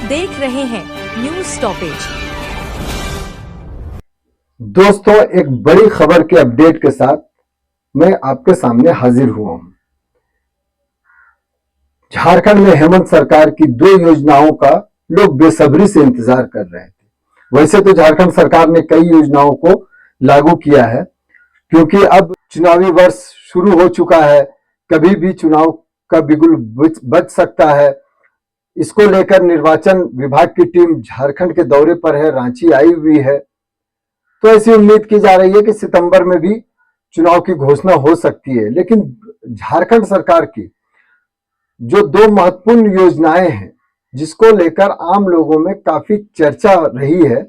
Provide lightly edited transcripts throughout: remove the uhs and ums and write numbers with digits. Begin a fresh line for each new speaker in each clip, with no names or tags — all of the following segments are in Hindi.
देख रहे हैं न्यूज स्टॉपेज।
दोस्तों, एक बड़ी खबर के अपडेट के साथ मैं आपके सामने हाजिर हुआ हूं। झारखंड में हेमंत सरकार की 2 योजनाओं का लोग बेसब्री से इंतजार कर रहे थे। वैसे तो झारखंड सरकार ने कई योजनाओं को लागू किया है, क्योंकि अब चुनावी वर्ष शुरू हो चुका है। कभी भी चुनाव का बिगुल बज सकता है। इसको लेकर निर्वाचन विभाग की टीम झारखंड के दौरे पर है, रांची आई हुई है। तो ऐसी उम्मीद की जा रही है कि सितंबर में भी चुनाव की घोषणा हो सकती है। लेकिन झारखंड सरकार की जो 2 महत्वपूर्ण योजनाएं हैं, जिसको लेकर आम लोगों में काफी चर्चा रही है,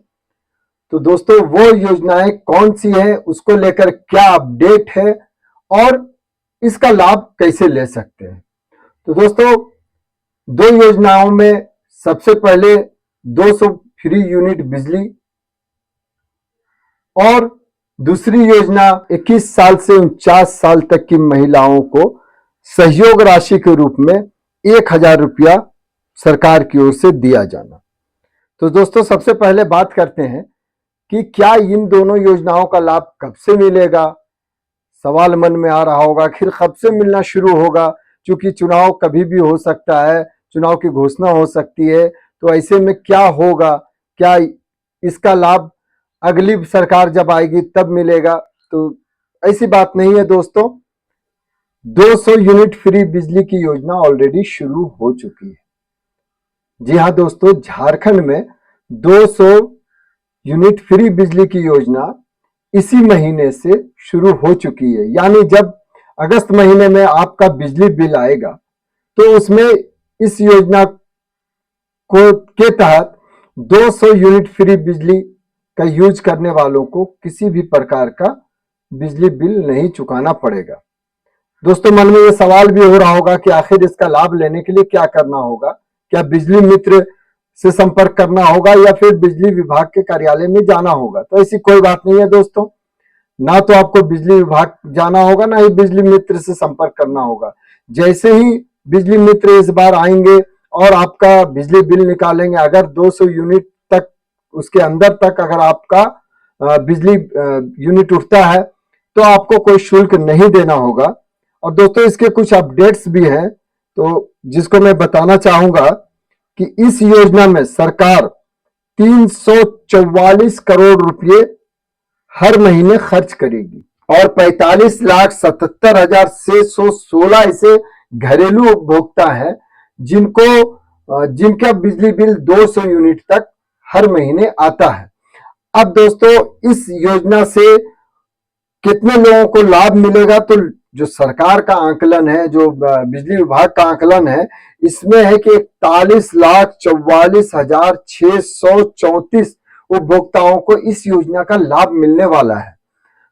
तो दोस्तों वो योजनाएं कौन सी हैं, उसको लेकर क्या अपडेट है और इसका लाभ कैसे ले सकते हैं। तो दोस्तों, 2 योजनाओं में सबसे पहले 200 फ्री यूनिट बिजली और दूसरी योजना 21 साल से 49 साल तक की महिलाओं को सहयोग राशि के रूप में 1000 रुपया सरकार की ओर से दिया जाना। तो दोस्तों, सबसे पहले बात करते हैं कि क्या इन दोनों योजनाओं का लाभ कब से मिलेगा। सवाल मन में आ रहा होगा, आखिर कब से मिलना शुरू होगा, क्योंकि चुनाव कभी भी हो सकता है, चुनाव की घोषणा हो सकती है। तो ऐसे में क्या होगा, क्या इसका लाभ अगली सरकार जब आएगी तब मिलेगा? तो ऐसी बात नहीं है दोस्तों। 200 यूनिट फ्री बिजली की योजना ऑलरेडी शुरू हो चुकी है। जी हाँ दोस्तों, झारखंड में 200 यूनिट फ्री बिजली की योजना इसी महीने से शुरू हो चुकी है। यानी जब अगस्त महीने में आपका बिजली बिल आएगा, तो उसमें इस योजना को के तहत 200 यूनिट फ्री बिजली का यूज करने वालों को किसी भी प्रकार का बिजली बिल नहीं चुकाना पड़ेगा। दोस्तों, मन में ये सवाल भी हो रहा होगा कि आखिर इसका लाभ लेने के लिए क्या करना होगा। क्या बिजली मित्र से संपर्क करना होगा या फिर बिजली विभाग के कार्यालय में जाना होगा? तो ऐसी कोई बात नहीं है दोस्तों। ना तो आपको बिजली विभाग जाना होगा, ना ही बिजली मित्र से संपर्क करना होगा। जैसे ही बिजली मित्र इस बार आएंगे और आपका बिजली बिल निकालेंगे, अगर 200 यूनिट तक, उसके अंदर तक अगर आपका बिजली यूनिट उठता है, तो आपको कोई शुल्क नहीं देना होगा। और दोस्तों, इसके कुछ अपडेट्स भी हैं, तो जिसको मैं बताना चाहूंगा कि इस योजना में सरकार 344 करोड़ रुपए हर महीने खर्च करेगी और 45,77,616 ऐसे घरेलू उपभोक्ता हैं जिनका बिजली बिल 200 यूनिट तक हर महीने आता है। अब दोस्तों, इस योजना से कितने लोगों को लाभ मिलेगा? तो जो सरकार का आंकलन है, जो बिजली विभाग का आंकलन है, इसमें है कि 41,44,634 उपभोक्ताओं को इस योजना का लाभ मिलने वाला है।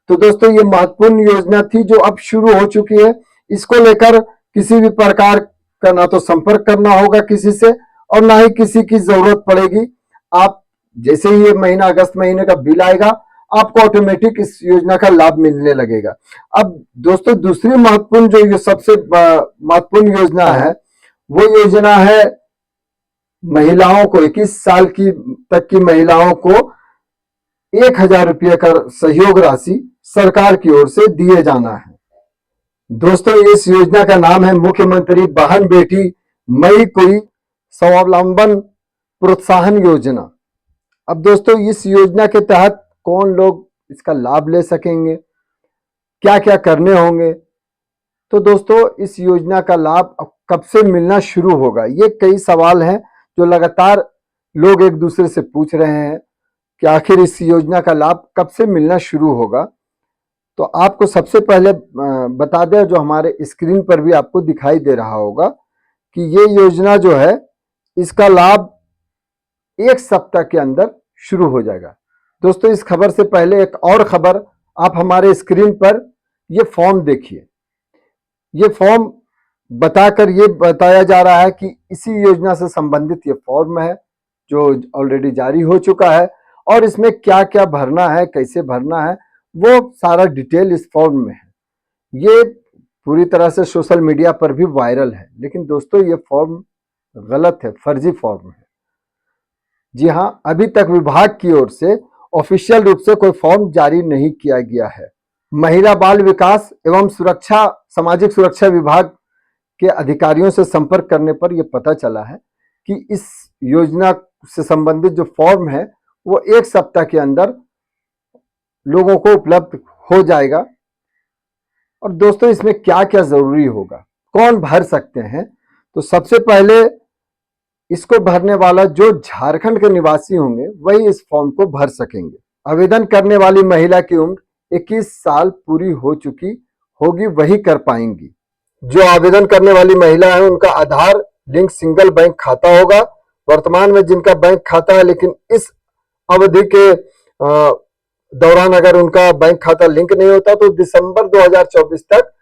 तो दोस्तों, ये महत्वपूर्ण योजना थी जो अब शुरू हो चुकी है। इसको लेकर किसी भी प्रकार का ना तो संपर्क करना होगा किसी से, और ना ही किसी की जरूरत पड़ेगी। आप जैसे ही ये महीना, अगस्त महीने का बिल आएगा, आपको ऑटोमेटिक इस योजना का लाभ मिलने लगेगा। अब दोस्तों, दूसरी महत्वपूर्ण जो ये सबसे महत्वपूर्ण योजना है, वो योजना है महिलाओं को, 21 साल की तक की महिलाओं को 1000 रुपये का सहयोग राशि सरकार की ओर से दिए जाना है। दोस्तों, इस योजना का नाम है मुख्यमंत्री बहन बेटी मई कोई स्वावलंबन प्रोत्साहन योजना। अब दोस्तों, इस योजना के तहत कौन लोग इसका लाभ ले सकेंगे, क्या क्या करने होंगे? तो दोस्तों, इस योजना का लाभ कब से मिलना शुरू होगा, ये कई सवाल हैं जो लगातार लोग एक दूसरे से पूछ रहे हैं कि आखिर इस योजना का लाभ कब से मिलना शुरू होगा। तो आपको सबसे पहले बता दें, जो हमारे स्क्रीन पर भी आपको दिखाई दे रहा होगा कि ये योजना जो है, इसका लाभ 1 सप्ताह के अंदर शुरू हो जाएगा। दोस्तों, इस खबर से पहले एक और खबर, आप हमारे स्क्रीन पर ये फॉर्म देखिए। ये फॉर्म बताकर ये बताया जा रहा है कि इसी योजना से संबंधित ये फॉर्म है जो ऑलरेडी जारी हो चुका है, और इसमें क्या क्या भरना है, कैसे भरना है, वो सारा डिटेल इस फॉर्म में है। ये पूरी तरह से सोशल मीडिया पर भी वायरल है, लेकिन दोस्तों ये फॉर्म गलत है, फर्जी फॉर्म है। जी हां, अभी तक विभाग की ओर से ऑफिशियल रूप से कोई फॉर्म जारी नहीं किया गया है। महिला बाल विकास एवं सुरक्षा सामाजिक सुरक्षा विभाग के अधिकारियों से संपर्क करने पर यह पता चला है कि इस योजना से संबंधित जो फॉर्म है वो 1 सप्ताह के अंदर लोगों को उपलब्ध हो जाएगा। और दोस्तों इसमें क्या क्या जरूरी होगा, कौन भर सकते हैं? तो सबसे पहले इसको भरने वाला जो झारखंड के निवासी होंगे वही इस फॉर्म को भर सकेंगे। आवेदन करने वाली महिला की उम्र 21 साल पूरी हो चुकी होगी वही कर पाएंगी। जो आवेदन करने वाली महिला है उनका आधार लिंक सिंगल बैंक खाता होगा। वर्तमान में जिनका बैंक खाता है लेकिन इस अवधि के दौरान अगर उनका बैंक खाता लिंक नहीं होता तो दिसंबर 2024 तक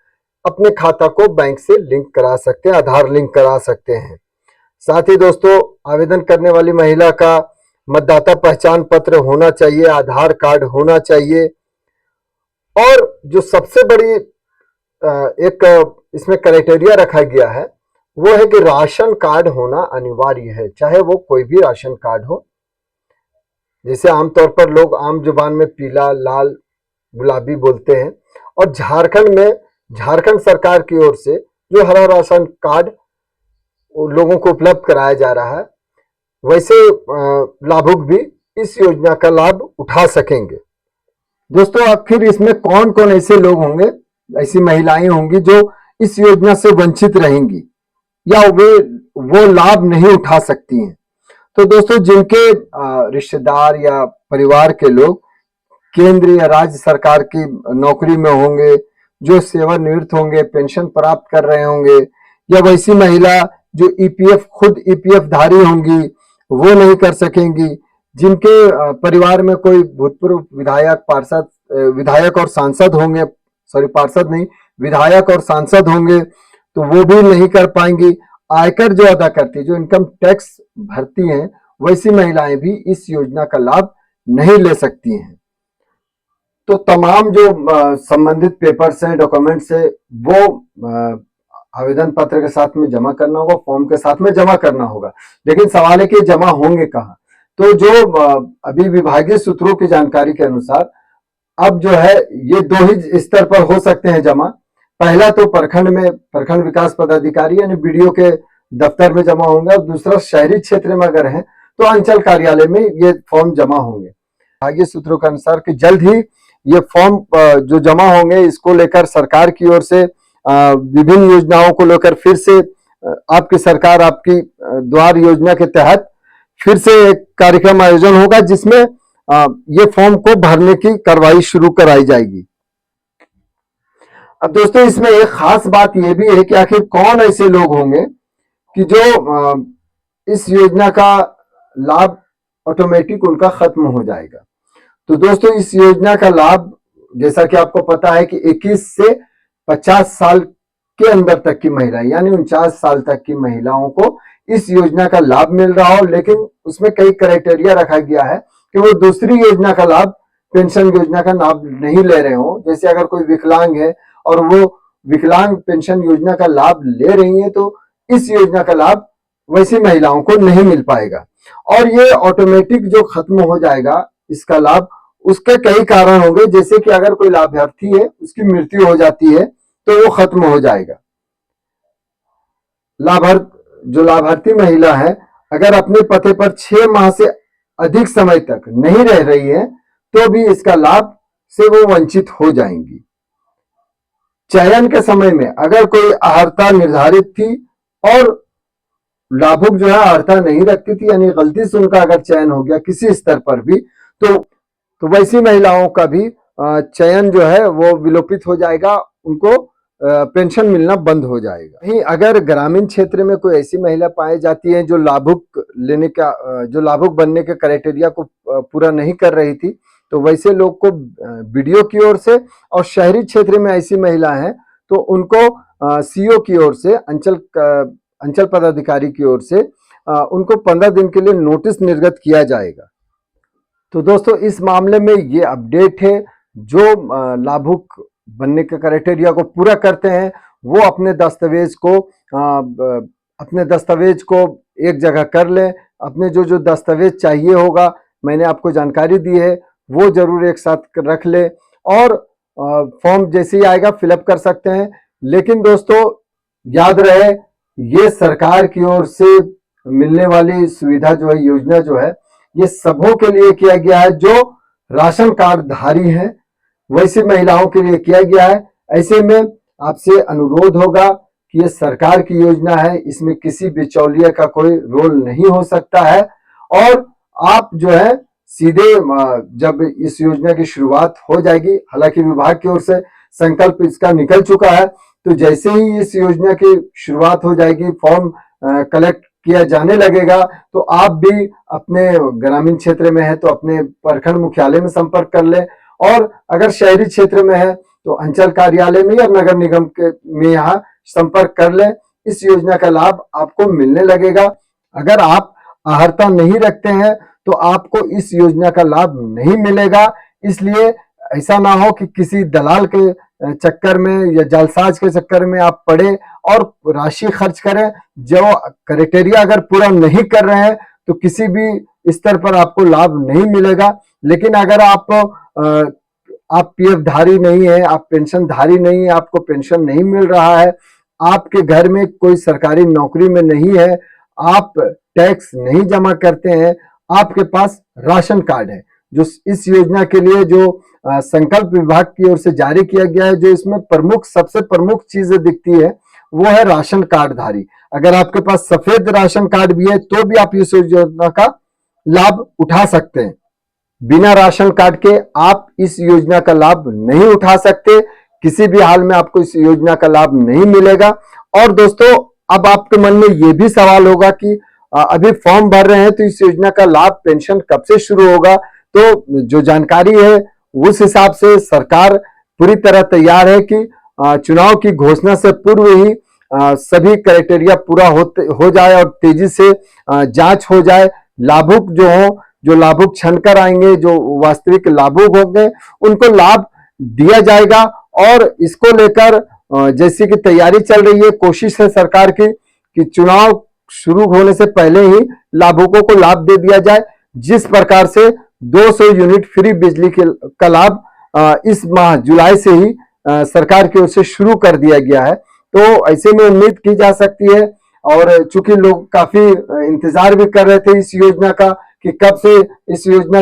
अपने खाता को बैंक से लिंक करा सकते हैं, आधार लिंक करा सकते हैं। साथ ही दोस्तों आवेदन करने वाली महिला का मतदाता पहचान पत्र होना चाहिए, आधार कार्ड होना चाहिए। और जो सबसे बड़ी एक इसमें क्राइटेरिया रखा गया है वो है कि राशन कार्ड होना अनिवार्य है, चाहे वो कोई भी राशन कार्ड हो। जैसे आमतौर पर लोग आम जुबान में पीला, लाल, गुलाबी बोलते हैं, और झारखंड में झारखंड सरकार की ओर से जो हरा राशन कार्ड लोगों को उपलब्ध कराया जा रहा है, वैसे लाभुक भी इस योजना का लाभ उठा सकेंगे। दोस्तों आखिर इसमें कौन कौन ऐसे लोग होंगे, ऐसी महिलाएं होंगी जो इस योजना से वंचित रहेंगी या वो लाभ नहीं उठा सकती हैं? तो दोस्तों जिनके रिश्तेदार या परिवार के लोग केंद्र या राज्य सरकार की नौकरी में होंगे, जो सेवानिवृत्त होंगे, पेंशन प्राप्त कर रहे होंगे, या वैसी महिला जो खुद ईपीएफ धारी होंगी वो नहीं कर सकेंगी। जिनके परिवार में कोई भूतपूर्व विधायक, पार्षद, विधायक और सांसद होंगे, सॉरी पार्षद नहीं, विधायक और सांसद होंगे तो वो भी नहीं कर पाएंगी। आयकर जो अदा करती है, जो इनकम टैक्स भरती हैं, वैसी महिलाएं भी इस योजना का लाभ नहीं ले सकती हैं। तो तमाम जो संबंधित पेपर्स हैं, डॉक्यूमेंट्स है, वो आवेदन पत्र के साथ में जमा करना होगा, फॉर्म के साथ में जमा करना होगा। लेकिन सवाल है कि जमा होंगे कहाँ? तो जो अभी विभागीय सूत्रों की जानकारी के अनुसार अब जो है ये 2 ही स्तर पर हो सकते हैं जमा। पहला तो प्रखंड में प्रखंड विकास पदाधिकारी यानी बीडीओ के दफ्तर में जमा होंगे, और दूसरा शहरी क्षेत्र में अगर है तो अंचल कार्यालय में ये फॉर्म जमा होंगे। आगे सूत्रों के अनुसार कि जल्द ही ये फॉर्म जो जमा होंगे इसको लेकर सरकार की ओर से विभिन्न योजनाओं को लेकर फिर से आपकी सरकार आपकी द्वार योजना के तहत फिर से एक कार्यक्रम आयोजन होगा जिसमें ये फॉर्म को भरने की कार्रवाई शुरू कराई जाएगी। अब दोस्तों इसमें एक खास बात यह भी है कि आखिर कौन ऐसे लोग होंगे कि जो इस योजना का लाभ ऑटोमेटिक उनका खत्म हो जाएगा। तो दोस्तों इस योजना का लाभ जैसा कि आपको पता है कि 21 से 50 साल के अंदर तक की महिला यानी 49 साल तक की महिलाओं को इस योजना का लाभ मिल रहा हो, लेकिन उसमें कई क्राइटेरिया रखा गया है कि वो दूसरी योजना का लाभ, पेंशन योजना का लाभ नहीं ले रहे हो। जैसे अगर कोई विकलांग है और वो विकलांग पेंशन योजना का लाभ ले रही है तो इस योजना का लाभ वैसी महिलाओं को नहीं मिल पाएगा, और ये ऑटोमेटिक जो खत्म हो जाएगा इसका लाभ। उसके कई कारण होंगे, जैसे कि अगर कोई लाभार्थी है उसकी मृत्यु हो जाती है तो वो खत्म हो जाएगा। जो लाभार्थी महिला है अगर अपने पते पर 6 माह से अधिक समय तक नहीं रह रही है तो भी इसका लाभ से वो वंचित हो जाएंगी। चयन के समय में अगर कोई अर्हता निर्धारित थी और लाभुक जो है अर्हता नहीं रखती थी, यानी गलती से उनका अगर चयन हो गया किसी स्तर पर भी, तो वैसी महिलाओं का भी चयन जो है वो विलोपित हो जाएगा, उनको पेंशन मिलना बंद हो जाएगा। नहीं, अगर ग्रामीण क्षेत्र में कोई ऐसी महिला पाई जाती है जो लाभुक बनने के क्राइटेरिया को पूरा नहीं कर रही थी, तो वैसे लोग को बीडीओ की ओर से, और शहरी क्षेत्र में ऐसी महिला है तो उनको सीओ की ओर से, अंचल पदाधिकारी की ओर से उनको 15 दिन के लिए नोटिस निर्गत किया जाएगा। तो दोस्तों इस मामले में ये अपडेट है, जो लाभुक बनने के क्राइटेरिया को पूरा करते हैं वो अपने दस्तावेज को एक जगह कर लें, अपने जो जो दस्तावेज चाहिए होगा, मैंने आपको जानकारी दी है, वो जरूर एक साथ रख ले और फॉर्म जैसे ही आएगा फिलअप कर सकते हैं। लेकिन दोस्तों याद रहे, ये सरकार की ओर से मिलने वाली सुविधा जो है, योजना जो है, ये सबों के लिए किया गया है जो राशन कार्ड धारी है, वैसे महिलाओं के लिए किया गया है। ऐसे में आपसे अनुरोध होगा कि ये सरकार की योजना है, इसमें किसी बिचौलिया का कोई रोल नहीं हो सकता है और आप जो है सीधे जब इस योजना की शुरुआत हो जाएगी, हालांकि विभाग की ओर से संकल्प इसका निकल चुका है, तो जैसे ही इस योजना की शुरुआत हो जाएगी, फॉर्म कलेक्ट किया जाने लगेगा, तो आप भी अपने ग्रामीण क्षेत्र में है तो अपने प्रखंड मुख्यालय में संपर्क कर ले और अगर शहरी क्षेत्र में है तो अंचल कार्यालय में या नगर निगम के में यहाँ संपर्क कर ले। इस योजना का लाभ आपको मिलने लगेगा। अगर आप अर्हता नहीं रखते हैं तो आपको इस योजना का लाभ नहीं मिलेगा। इसलिए ऐसा ना हो कि किसी दलाल के चक्कर में या जालसाज के चक्कर में आप पड़े और राशि खर्च करें। जो क्राइटेरिया अगर पूरा नहीं कर रहे हैं तो किसी भी स्तर पर आपको लाभ नहीं मिलेगा। लेकिन अगर आप पीएफ धारी नहीं है, आप पेंशन धारी नहीं है, आपको पेंशन नहीं मिल रहा है, आपके घर में कोई सरकारी नौकरी में नहीं है, आप टैक्स नहीं जमा करते हैं, आपके पास राशन कार्ड है, जो इस योजना के लिए जो संकल्प विभाग की ओर से जारी किया गया है, जो इसमें सबसे प्रमुख चीजें दिखती है वो है राशन कार्ड धारी। अगर आपके पास सफेद राशन कार्ड भी है तो भी आप इस योजना का लाभ उठा सकते हैं। बिना राशन कार्ड के आप इस योजना का लाभ नहीं उठा सकते। किसी भी हाल में आपको इस योजना का लाभ नहीं मिलेगा। और दोस्तों अब आपके मन में यह भी सवाल होगा कि अभी फॉर्म भर रहे हैं तो इस योजना का लाभ पेंशन कब से शुरू होगा। तो जो जानकारी है उस हिसाब से सरकार पूरी तरह तैयार है कि चुनाव की घोषणा से पूर्व ही सभी क्राइटेरिया पूरा हो जाए और तेजी से जांच हो जाए। लाभुक जो लाभुक छनकर आएंगे, जो वास्तविक लाभुक होंगे, उनको लाभ दिया जाएगा। और इसको लेकर जैसे कि तैयारी चल रही है, कोशिश है सरकार की कि चुनाव शुरू होने से पहले ही लाभुकों को लाभ दे दिया जाए। जिस प्रकार से 200 यूनिट फ्री बिजली का लाभ इस माह जुलाई से ही सरकार की ओर से शुरू कर दिया गया है, तो ऐसे में उम्मीद की जा सकती है। और चूंकि लोग काफी इंतजार भी कर रहे थे इस योजना का कि कब से इस योजना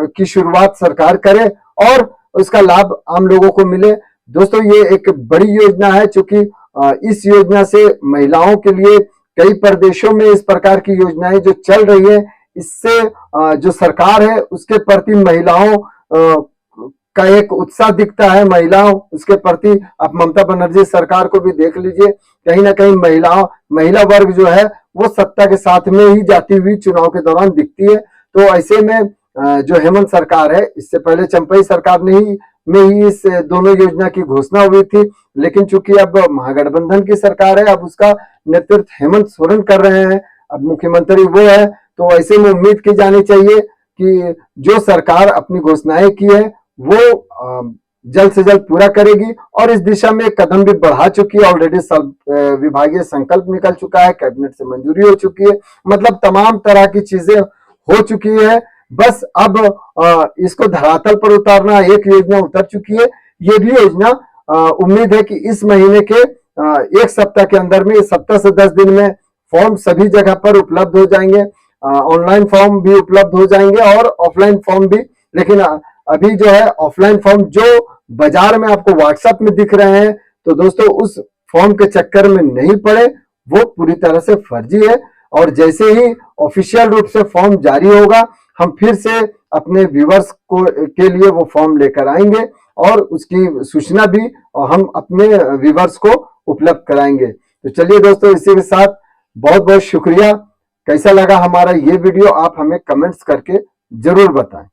की शुरुआत सरकार करे और उसका लाभ आम लोगों को मिले। दोस्तों ये एक बड़ी योजना है, चूंकि इस योजना से महिलाओं के लिए कई प्रदेशों में इस प्रकार की योजनाएं जो चल रही है, इससे जो सरकार है उसके प्रति महिलाओं का एक उत्साह दिखता है। महिलाओं उसके प्रति, आप ममता बनर्जी सरकार को भी देख लीजिए, कहीं ना कहीं महिला वर्ग जो है वो सत्ता के साथ में ही जाती हुई चुनाव के दौरान दिखती है। तो ऐसे में जो हेमंत सरकार है, इससे पहले चंपई सरकार में ही इस दोनों योजना की घोषणा हुई थी, लेकिन चूंकि अब महागठबंधन की सरकार है, अब उसका नेतृत्व हेमंत सोरेन कर रहे हैं, अब मुख्यमंत्री वो है, तो ऐसे में उम्मीद की जानी चाहिए कि जो सरकार अपनी घोषणाएं की है वो जल्द से जल्द पूरा करेगी और इस दिशा में कदम भी बढ़ा चुकी है। ऑलरेडी सब विभागीय संकल्प निकल चुका है, कैबिनेट से मंजूरी हो चुकी है, मतलब तमाम तरह की चीजें हो चुकी है। बस अब इसको धरातल पर उतारना, एक योजना उतर चुकी है। ये भी योजना उम्मीद है कि इस महीने के एक सप्ताह के अंदर में, सप्ताह से 10 दिन में फॉर्म सभी जगह पर उपलब्ध हो जाएंगे। ऑनलाइन फॉर्म भी उपलब्ध हो जाएंगे और ऑफलाइन फॉर्म भी। लेकिन अभी जो है ऑफलाइन फॉर्म जो बाजार में आपको व्हाट्सएप में दिख रहे हैं, तो दोस्तों उस फॉर्म के चक्कर में नहीं पड़े, वो पूरी तरह से फर्जी है। और जैसे ही ऑफिशियल रूप से फॉर्म जारी होगा, हम फिर से अपने व्यूअर्स के लिए वो फॉर्म लेकर आएंगे और उसकी सूचना भी हम अपने व्यूअर्स को उपलब्ध कराएंगे। तो चलिए दोस्तों, इसी के साथ बहुत बहुत शुक्रिया। कैसा लगा हमारा ये वीडियो आप हमें कमेंट्स करके जरूर बताएं।